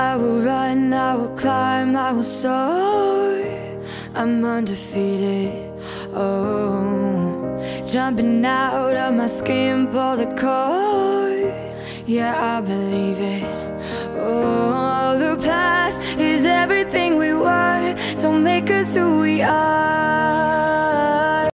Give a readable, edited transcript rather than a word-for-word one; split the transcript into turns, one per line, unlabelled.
I will run, I will climb, I will soar. I'm undefeated. Oh, jumping out of my skin, pull the cord. Yeah, I believe it. Oh, the past is everything we were. Don't make us who we are.